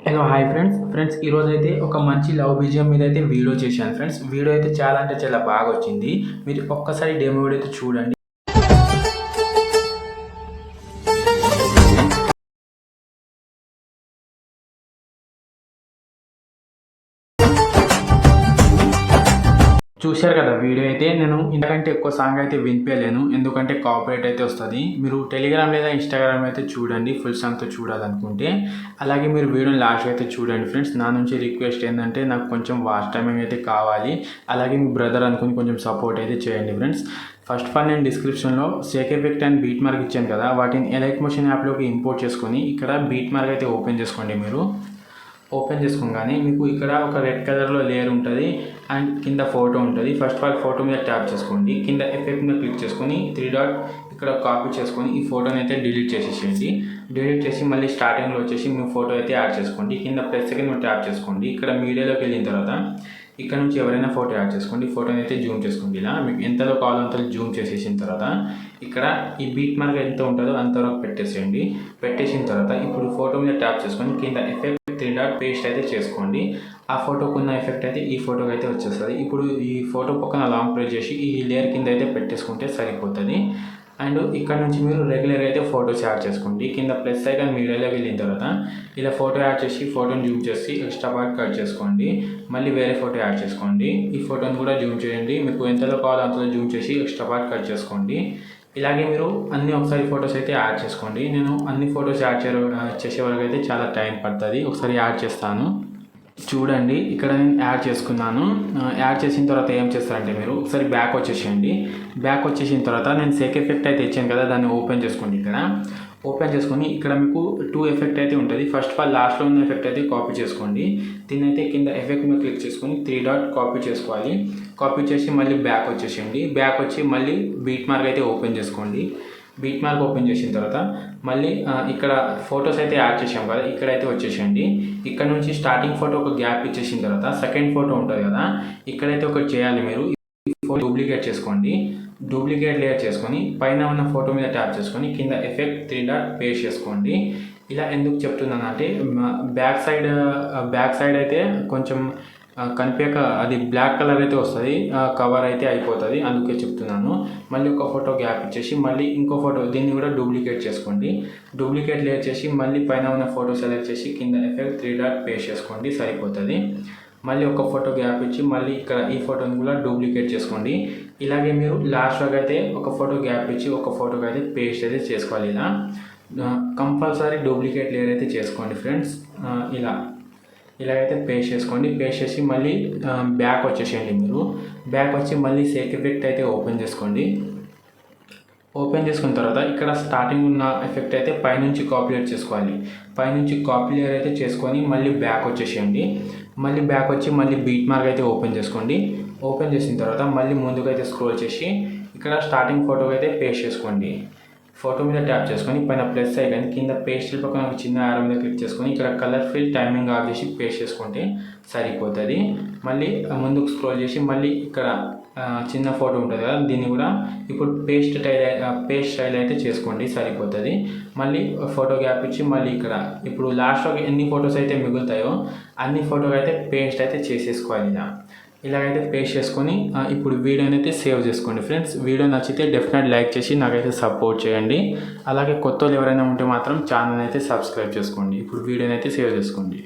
Hello hi friends ఈరోజు అయితే ఒక మంచి లవ్ బీజియం మీద అయితే వీడియో చేశాను ఫ్రెండ్స్. వీడియో అయితే చాలా అంటే చాలా బాగా వచ్చింది. మీరు ఒక్కసారి డెమో వీడియో అయితే చూడండి. చూశారు కదా వీడియో అయితే. నేను ఇంతకంటే ఎక్కువ సాంగ్ అయితే వినిపించలేను, ఎందుకంటే కాపీరైట్ అయితే వస్తుంది. మీరు టెలిగ్రామ్ లేదా ఇన్స్టాగ్రామ్ అయితే చూడండి ఫుల్ సాంగ్తో చూడాలనుకుంటే. అలాగే మీరు వీడియోని లాస్ట్ అయితే చూడండి ఫ్రెండ్స్. నా నుంచి రిక్వెస్ట్ ఏంటంటే నాకు కొంచెం వాచ్ టైమింగ్ అయితే కావాలి. అలాగే మీ బ్రదర్ అనుకుని కొంచెం సపోర్ట్ అయితే చేయండి ఫ్రెండ్స్. ఫస్ట్ ఆఫ్ ఆల్ నేను డిస్క్రిప్షన్లో Sheikh effect and beat mark ఇచ్చాను కదా, వాటిని ఎలైట్ మోషన్ యాప్లోకి ఇంపోర్ట్ చేసుకొని ఇక్కడ బీట్ మార్క్ అయితే ఓపెన్ చేసుకోండి. మీరు ఓపెన్ చేసుకోగానే మీకు ఇక్కడ ఒక రెడ్ కలర్లో లేయర్ ఉంటుంది అండ్ కింద ఫోటో ఉంటుంది. ఫస్ట్ ఆఫ్ ఆల్ ఫోటో మీద ట్యాప్ చేసుకోండి. కింద ఎఫెక్ట్ మీద క్లిక్ చేసుకొని 3 డాట్ ఇక్కడ కాపీ చేసుకొని ఈ ఫోటోని అయితే డిలీట్ చేసేసేయండి. డిలీట్ చేసి మళ్ళీ స్టార్టింగ్లో వచ్చేసి మీ ఫోటో అయితే యాడ్ చేసుకోండి. కింద ప్లస్ సెకండ్ మీరు ట్యాప్ చేసుకోండి. ఇక్కడ మీడియాలోకి వెళ్ళిన తర్వాత ఇక్కడ నుంచి ఎవరైనా ఫోటో యాడ్ చేసుకోండి. ఫోటోని అయితే జూమ్ చేసుకోండి. ఇలా మీకు ఎంతలో కావాలో అంతలో జూమ్ చేసేసిన తర్వాత ఇక్కడ ఈ బీట్ మార్క్ ఎంత ఉంటుందో అంతవరకు పెట్టేసేయండి. పెట్టేసిన తర్వాత ఇప్పుడు ఫోటో మీద ట్యాప్ చేసుకొని కింద ఎఫెక్ట్ 3 డాట్ పేస్ట్ అయితే చేసుకోండి. ఆ ఫోటోకు ఉన్న ఎఫెక్ట్ అయితే ఈ ఫోటోకి అయితే వచ్చేస్తుంది. ఇప్పుడు ఈ ఫోటో పక్కన లాంగ్ ప్రెస్ చేసి ఈ లేయర్ కింద అయితే పెట్టేసుకుంటే సరిపోతుంది. అండ్ ఇక్కడ నుంచి మీరు రెగ్యులర్గా అయితే ఫోటోస్ యాడ్ చేసుకోండి. కింద ప్లస్ ఐకాన్ మీడియాలోకి వెళ్ళిన తర్వాత ఇలా ఫోటో యాడ్ చేసి ఫోటోని జూమ్ చేసి ఎక్స్ట్రా పార్ట్ కట్ చేసుకోండి. మళ్ళీ వేరే ఫోటో యాడ్ చేసుకోండి. ఈ ఫోటోని కూడా జూమ్ చేయండి. మీకు ఎంతలో కావాలో అంతలో జూమ్ చేసి ఎక్స్ట్రా పార్ట్ కట్ చేసుకోండి. ఇలాగే మీరు అన్ని ఒకసారి ఫొటోస్ అయితే యాడ్ చేసుకోండి. నేను అన్ని ఫొటోస్ యాడ్ చేసే వరకు అయితే చాలా టైం పడుతుంది. ఒకసారి యాడ్ చేస్తాను చూడండి. ఇక్కడ నేను యాడ్ చేసుకున్నాను. యాడ్ చేసిన తర్వాత ఏం చేస్తారంటే మీరు ఒకసారి బ్యాక్ వచ్చేసేయండి. బ్యాక్ వచ్చేసిన తర్వాత నేను షేక్ ఎఫెక్ట్ అయితే ఇచ్చాను కదా, దాన్ని ఓపెన్ చేసుకోండి. ఇక్కడ ఓపెన్ చేసుకొని ఇక్కడ మీకు 2 ఎఫెక్ట్ అయితే ఉంటుంది. ఫస్ట్ ఆఫ్ ఆల్ లాస్ట్లో ఉన్న ఎఫెక్ట్ అయితే కాపీ చేసుకోండి. దీన్ని అయితే కింద ఎఫెక్ట్ మీద క్లిక్ చేసుకొని 3 డాట్ కాపీ చేసుకోవాలి. కాపీ చేసి మళ్ళీ బ్యాక్ వచ్చేసేయండి. బ్యాక్ వచ్చి మళ్ళీ బీట్ మార్క్ అయితే ఓపెన్ చేసుకోండి. బీట్ మార్క్ ఓపెన్ చేసిన తర్వాత మళ్ళీ ఇక్కడ ఫొటోస్ అయితే యాడ్ చేసాం కదా, ఇక్కడైతే వచ్చేసేయండి. ఇక్కడ నుంచి స్టార్టింగ్ ఫోటో ఒక గ్యాప్ ఇచ్చేసిన తర్వాత సెకండ్ ఫోటో ఉంటుంది కదా, ఇక్కడైతే ఒకటి చేయాలి. మీరు ఈ ఫోటో డూప్లికేట్ చేసుకోండి. డూప్లికేట్ లేయర్ చేసుకొని పైన ఉన్న ఫోటో మీద ట్యాప్ చేసుకొని కింద ఎఫెక్ట్ 3 డాట్ పేస్ట్ చేసుకోండి. ఇలా ఎందుకు చెప్తున్నానంటే బ్యాక్ సైడ్ అయితే కొంచెం కనిపించక అది బ్లాక్ కలర్ అయితే వస్తుంది, కవర్ అయితే అయిపోతుంది, అందుకే చెప్తున్నాను. మళ్ళీ ఒక ఫోటో గ్యాప్ ఇచ్చేసి మళ్ళీ ఇంకో ఫోటో దీన్ని కూడా డూప్లికేట్ చేసుకోండి. డూప్లికేట్ లేయర్ చేసి మళ్ళీ పైన ఉన్న ఫోటో సెలెక్ట్ చేసి కింద ఎఫెక్ట్ 3 డాట్ పేస్ట్ చేసుకోండి, సరిపోతుంది. మళ్ళీ ఒక ఫోటో గ్యాప్ ఇచ్చి మళ్ళీ ఇక్కడ ఈ ఫోటోని కూడా డూప్లికేట్ చేసుకోండి. ఇలాగే మీరు లాస్ట్లోకి అయితే ఒక ఫోటో గ్యాప్ ఇచ్చి ఒక ఫోటోకి అయితే పేస్ట్ అయితే చేసుకోవాలి. ఇలా కంపల్సరీ డూప్లికేట్ లేయర్ అయితే చేసుకోండి ఫ్రెండ్స్. ఇలాగైతే పేస్ట్ చేసుకోండి. పేస్ట్ చేసి మళ్ళీ బ్యాక్ వచ్చేసేయండి. మీరు బ్యాక్ వచ్చి మళ్ళీ షేక్ ఎఫెక్ట్ అయితే ఓపెన్ చేసుకోండి. ఓపెన్ చేసుకున్న తర్వాత ఇక్కడ స్టార్టింగ్ ఉన్న ఎఫెక్ట్ అయితే పైనుంచి కాపీ చేసుకోవాలి. పైనుంచి కాపీ లేయర్ అయితే చేసుకొని మళ్ళీ బ్యాక్ వచ్చేసేయండి. మళ్ళీ బ్యాక్ వచ్చి మళ్ళీ బీట్ మార్క్ అయితే ఓపెన్ చేసుకోండి. ఓపెన్ చేసిన తర్వాత మళ్ళీ ముందుకైతే స్క్రోల్ చేసి ఇక్కడ స్టార్టింగ్ ఫోటోకి అయితే పేస్ట్ చేసుకోండి. ఫోటో మీద ట్యాప్ చేసుకొని పైన ప్లస్ ఐకాన్ కింద పేస్ట్ పక్కన ఒక చిన్న ఆరో మీద క్లిక్ చేసుకొని ఇక్కడ కలర్ ఫిల్ టైమింగ్ ఆఫ్ చేసి పేస్ట్ చేసుకుంటే సరిపోతుంది. మళ్ళీ ముందుకు స్క్రోల్ చేసి మళ్ళీ ఇక్కడ చిన్న ఫోటో ఉంటుంది కదా, దీన్ని కూడా ఇప్పుడు పేస్ట్ స్టైల్ అయితే చేసుకోండి, సరిపోతుంది. మళ్ళీ ఫోటో గ్యాప్ ఇచ్చి మళ్ళీ ఇక్కడ ఇప్పుడు లాస్ట్లో ఎన్ని ఫొటోస్ అయితే మిగులుతాయో అన్ని ఫోటోకి అయితే పేస్ట్ అయితే చేసేసుకోవాలి. ఇలాగైతే పేస్ట్ చేసుకొని ఇప్పుడు వీడియోని అయితే సేవ్ చేసుకోండి ఫ్రెండ్స్. వీడియో నచ్చితే డెఫినెట్ లైక్ చేసి నాకైతే సపోర్ట్ చేయండి. అలాగే కొత్త వాళ్ళు ఎవరైనా ఉంటే మాత్రం ఛానల్ అయితే సబ్స్క్రైబ్ చేసుకోండి. ఇప్పుడు వీడియోని అయితే సేవ్ చేసుకోండి.